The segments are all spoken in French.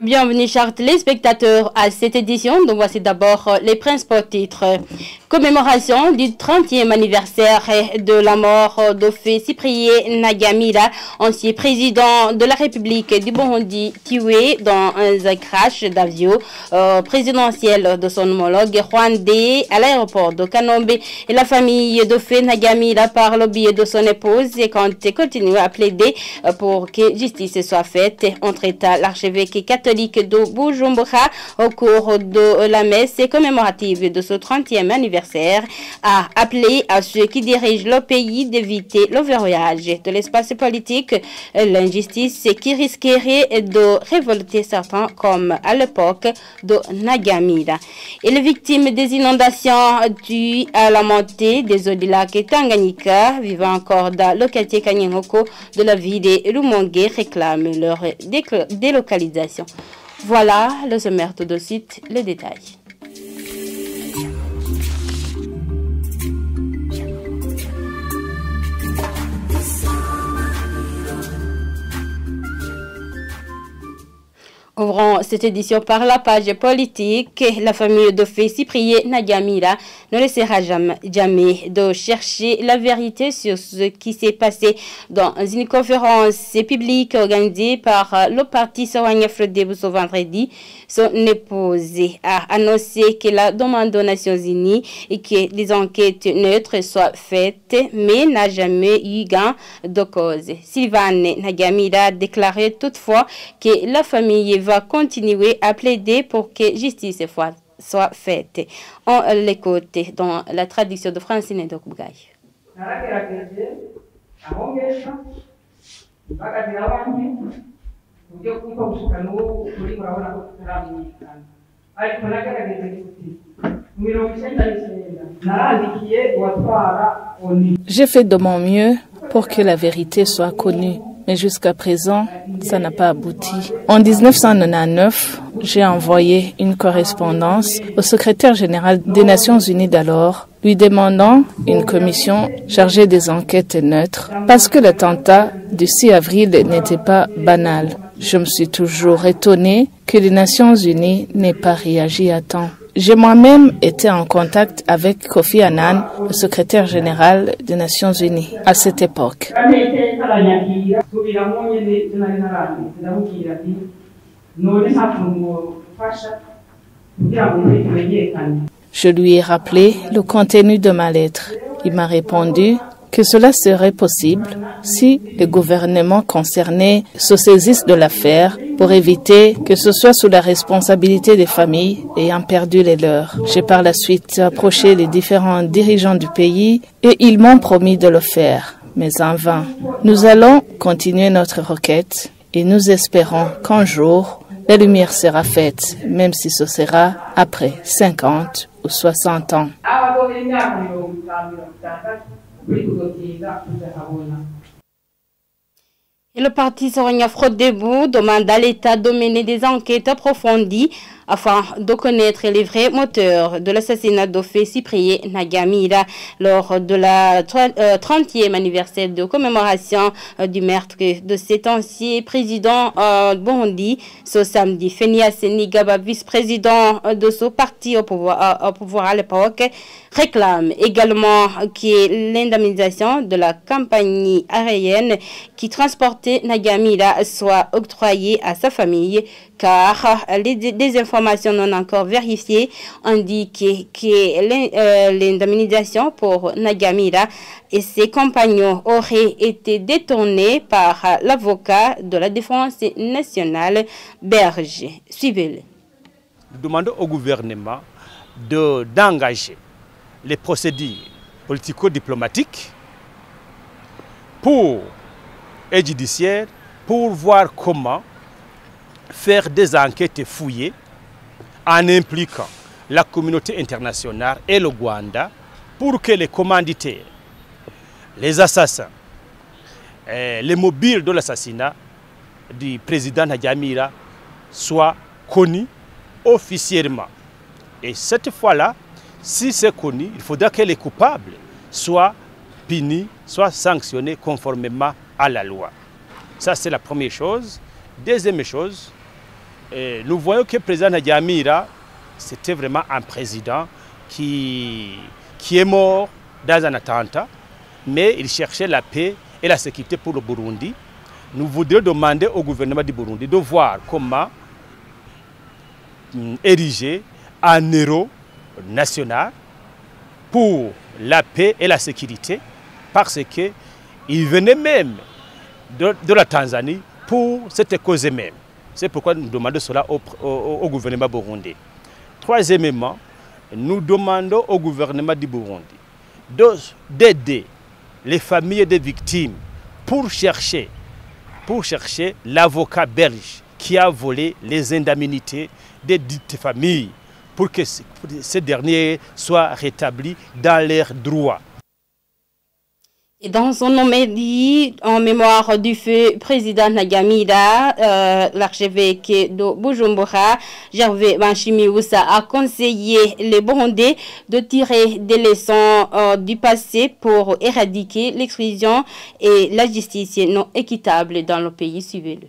Bienvenue chers téléspectateurs à cette édition. Donc voici d'abord les principaux titres. Commémoration du 30e anniversaire de la mort de feu Cyprien Ntaryamira, ancien président de la République du Burundi, tué dans un crash d'avion présidentiel de son homologue rwandais à l'aéroport de Kanombe. Et la famille de feu Ntaryamira, par le biais de son épouse, continue à plaider pour que justice soit faite. Entre-temps, l'archevêque catholique de Bujumbura, au cours de la messe commémorative de ce 30e anniversaire, a appelé à ceux qui dirigent le pays d'éviter le verrouillage de l'espace politique, l'injustice qui risquerait de révolter certains comme à l'époque de Ntaryamira. Et les victimes des inondations dues à la montée des eaux du lac Tanganyika, vivant encore dans le quartier Kanyinoko de la ville de Rumonge, réclament leur délocalisation. Voilà le sommaire tout de suite, les détails. Ouvrons cette édition par la page politique. La famille de feu Cyprien Ntaryamira ne laissera jamais de chercher la vérité sur ce qui s'est passé dans une conférence publique organisée par le parti Sahwanya-Frodebu ce vendredi. Son épouse a annoncé qu'elle a demandé aux Nations Unies et que des enquêtes neutres soient faites, mais n'a jamais eu gain de cause. Sylvane Ntaryamira a déclaré toutefois que la famille va continuer à plaider pour que justice soit faite. On l'écoute dans la traduction de Francine Dokbugay. J'ai fait de mon mieux pour que la vérité soit connue. Mais jusqu'à présent, ça n'a pas abouti. En 1999, j'ai envoyé une correspondance au secrétaire général des Nations Unies d'alors, lui demandant une commission chargée des enquêtes neutres, parce que l'attentat du 6 avril n'était pas banal. Je me suis toujours étonnée que les Nations Unies n'aient pas réagi à temps. J'ai moi-même été en contact avec Kofi Annan, le secrétaire général des Nations Unies, à cette époque. Je lui ai rappelé le contenu de ma lettre. Il m'a répondu que cela serait possible si les gouvernements concernés se saisissent de l'affaire pour éviter que ce soit sous la responsabilité des familles ayant perdu les leurs. J'ai par la suite approché les différents dirigeants du pays et ils m'ont promis de le faire, mais en vain. Nous allons continuer notre requête et nous espérons qu'un jour, la lumière sera faite, même si ce sera après 50 ou 60 ans. Et le parti Sahwanya-Frodebu demande à l'État de mener des enquêtes approfondies afin de connaître les vrais moteurs de l'assassinat de feu Cyprien Ntaryamira lors de la 30e anniversaire de commémoration du meurtre de cet ancien président Burundi ce samedi. Phineas Nigaba, vice-président de ce parti au pouvoir à l'époque, réclame également que l'indemnisation de la compagnie aérienne qui transportait Ntaryamira soit octroyée à sa famille, car des informations non encore vérifiées indiquent que l'indemnisation pour Ntaryamira et ses compagnons auraient été détournés par l'avocat de la défense nationale, Berger. Suivez-le. Nous demandons au gouvernement d'engager les procédures politico-diplomatiques et judiciaires pour voir comment faire des enquêtes fouillées en impliquant la communauté internationale et le Rwanda pour que les commanditaires, les assassins, les mobiles de l'assassinat du président Ntaryamira soient connus officiellement. Et cette fois-là, si c'est connu, il faudra que les coupables soient punis, soient sanctionnés conformément à la loi. Ça, c'est la première chose. Deuxième chose, nous voyons que le président Nadiamira, c'était vraiment un président qui est mort dans un attentat, mais il cherchait la paix et la sécurité pour le Burundi. Nous voudrions demander au gouvernement du Burundi de voir comment ériger un héros national pour la paix et la sécurité, parce qu'il venait même de la Tanzanie pour cette cause même. C'est pourquoi nous demandons cela au gouvernement burundais. Troisièmement, nous demandons au gouvernement du Burundi d'aider les familles des victimes pour chercher l'avocat belge qui a volé les indemnités des dites familles pour que ces derniers soient rétablis dans leurs droits. Et dans son homélie en mémoire du feu président Nyagamira, l'archevêque de Bujumbura, Gervais Banshimiusa, a conseillé les Burundais de tirer des leçons du passé pour éradiquer l'exclusion et la justice non équitable dans le pays. Suivez-le.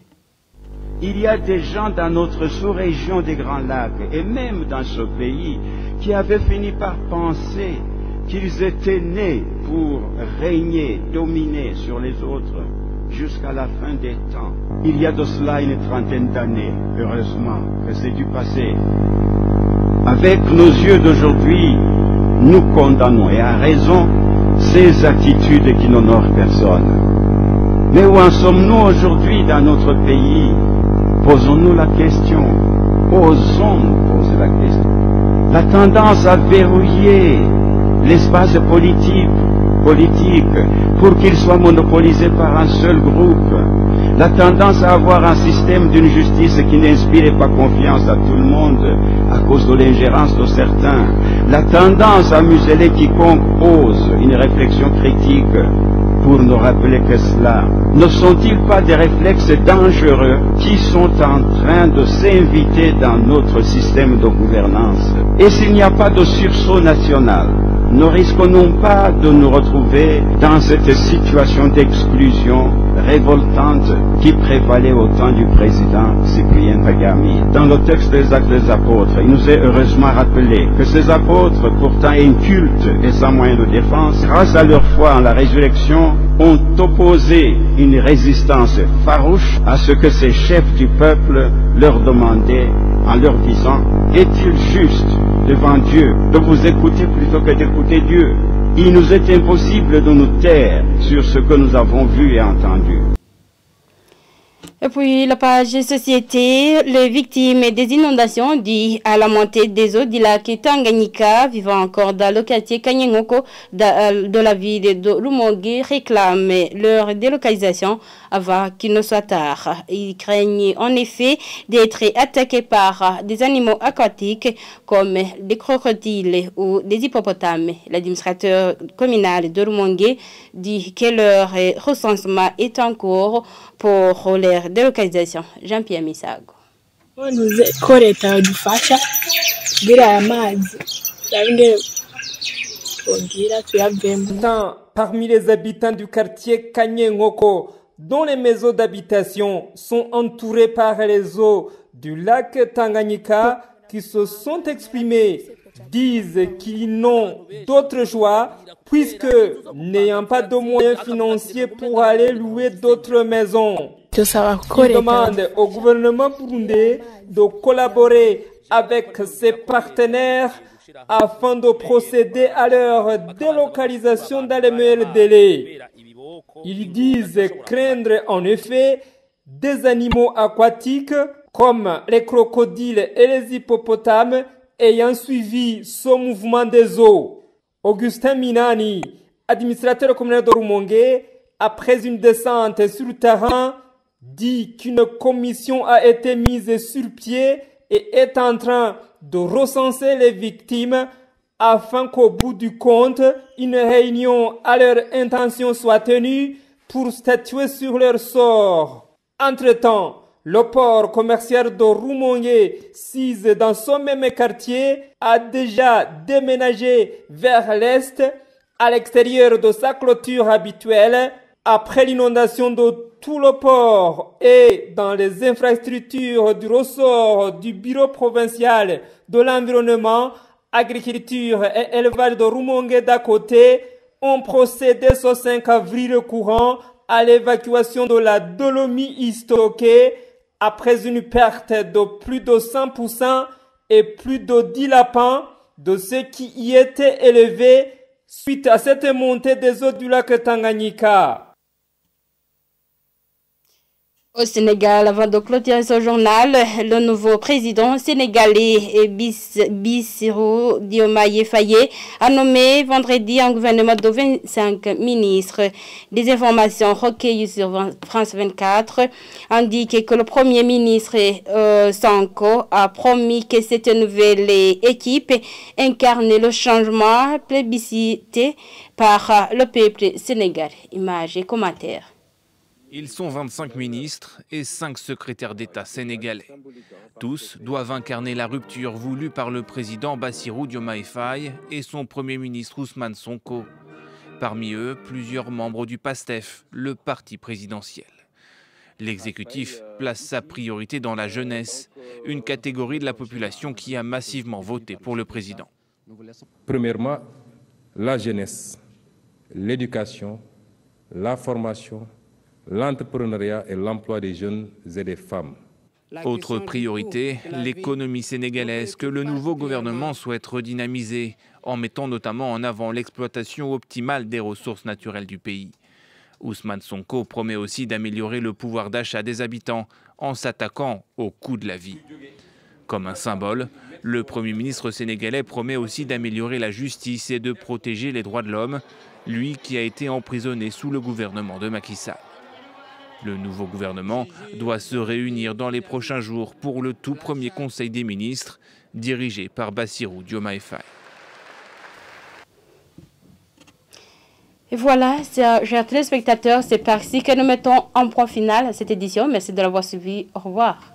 Il y a des gens dans notre sous-région des Grands Lacs et même dans ce pays qui avaient fini par penser qu'ils étaient nés pour régner, dominer sur les autres jusqu'à la fin des temps. Il y a de cela une trentaine d'années, heureusement que c'est du passé. Avec nos yeux d'aujourd'hui, nous condamnons, et à raison, ces attitudes qui n'honorent personne. Mais où en sommes-nous aujourd'hui dans notre pays? Posons-nous la question, osons nous poser la question. La tendance à verrouiller l'espace politique pour qu'il soit monopolisé par un seul groupe. La tendance à avoir un système d'une justice qui n'inspire pas confiance à tout le monde à cause de l'ingérence de certains. La tendance à museler quiconque ose une réflexion critique pour nous rappeler que cela ne sont-ils pas des réflexes dangereux qui sont en train de s'inviter dans notre système de gouvernance? Et s'il n'y a pas de sursaut national, ne risquons-nous pas de nous retrouver dans cette situation d'exclusion révoltante qui prévalait au temps du président Cyprien Kagame? Dans le texte des Actes des Apôtres, il nous est heureusement rappelé que ces apôtres, pourtant incultes et sans moyen de défense, grâce à leur foi en la résurrection, ont opposé une résistance farouche à ce que ces chefs du peuple leur demandaient en leur disant: est-il juste devant Dieu de vous écouter plutôt que d'écouter Dieu? Il nous est impossible de nous taire sur ce que nous avons vu et entendu. Et puis la page société, les victimes des inondations dues à la montée des eaux du lac Tanganyika vivant encore dans le quartier Kanyengoko de la ville de Rumonge réclament leur délocalisation avant qu'il ne soit tard. Ils craignent en effet d'être attaqués par des animaux aquatiques comme des crocodiles ou des hippopotames. L'administrateur communal de Rumonge dit que leur recensement est en cours pour leur délocalisation. Jean-Pierre Misago. Parmi les habitants du quartier Kanyengoko, dont les maisons d'habitation sont entourées par les eaux du lac Tanganyika, qui se sont exprimés, disent qu'ils n'ont d'autre choix puisque n'ayant pas de moyens financiers pour aller louer d'autres maisons. Ils demandent au gouvernement burundais de collaborer avec ses partenaires afin de procéder à leur délocalisation dans les meilleurs délais. Ils disent craindre en effet des animaux aquatiques comme les crocodiles et les hippopotames ayant suivi ce mouvement des eaux. Augustin Minani, administrateur communal de Rumonge, après une descente sur le terrain, dit qu'une commission a été mise sur pied et est en train de recenser les victimes afin qu'au bout du compte, une réunion à leur intention soit tenue pour statuer sur leur sort. Entre-temps, le port commercial de Rumonge, sise dans son même quartier, a déjà déménagé vers l'est, à l'extérieur de sa clôture habituelle, Après l'inondation de tout le port et dans les infrastructures du ressort du bureau provincial de l'environnement, agriculture et élevage de Rumongue d'à côté, ont procédé ce 5 avril courant à l'évacuation de la dolomie stockée après une perte de plus de 100% et plus de 10 lapins de ceux qui y étaient élevés suite à cette montée des eaux du lac Tanganyika. Au Sénégal, avant de clôturer ce journal, le nouveau président sénégalais Bassirou Diomaye Faye a nommé vendredi un gouvernement de 25 ministres. Des informations recueillies sur France 24 indiquent que le premier ministre Sonko a promis que cette nouvelle équipe incarne le changement plébiscité par le peuple sénégalais. Images et commentaires. Ils sont 25 ministres et 5 secrétaires d'État sénégalais. Tous doivent incarner la rupture voulue par le président Bassirou Diomaye Faye et son premier ministre Ousmane Sonko. Parmi eux, plusieurs membres du PASTEF, le parti présidentiel. L'exécutif place sa priorité dans la jeunesse, une catégorie de la population qui a massivement voté pour le président. Premièrement, la jeunesse, l'éducation, la formation, l'entrepreneuriat et l'emploi des jeunes et des femmes. Autre priorité, l'économie sénégalaise que le nouveau gouvernement souhaite redynamiser, en mettant notamment en avant l'exploitation optimale des ressources naturelles du pays. Ousmane Sonko promet aussi d'améliorer le pouvoir d'achat des habitants en s'attaquant au coût de la vie. Comme un symbole, le Premier ministre sénégalais promet aussi d'améliorer la justice et de protéger les droits de l'homme, lui qui a été emprisonné sous le gouvernement de Macky Sall. Le nouveau gouvernement doit se réunir dans les prochains jours pour le tout premier Conseil des ministres, dirigé par Bassirou Diomaye Faye. Et voilà, chers téléspectateurs, c'est par ici que nous mettons en point final cette édition. Merci de l'avoir suivi. Au revoir.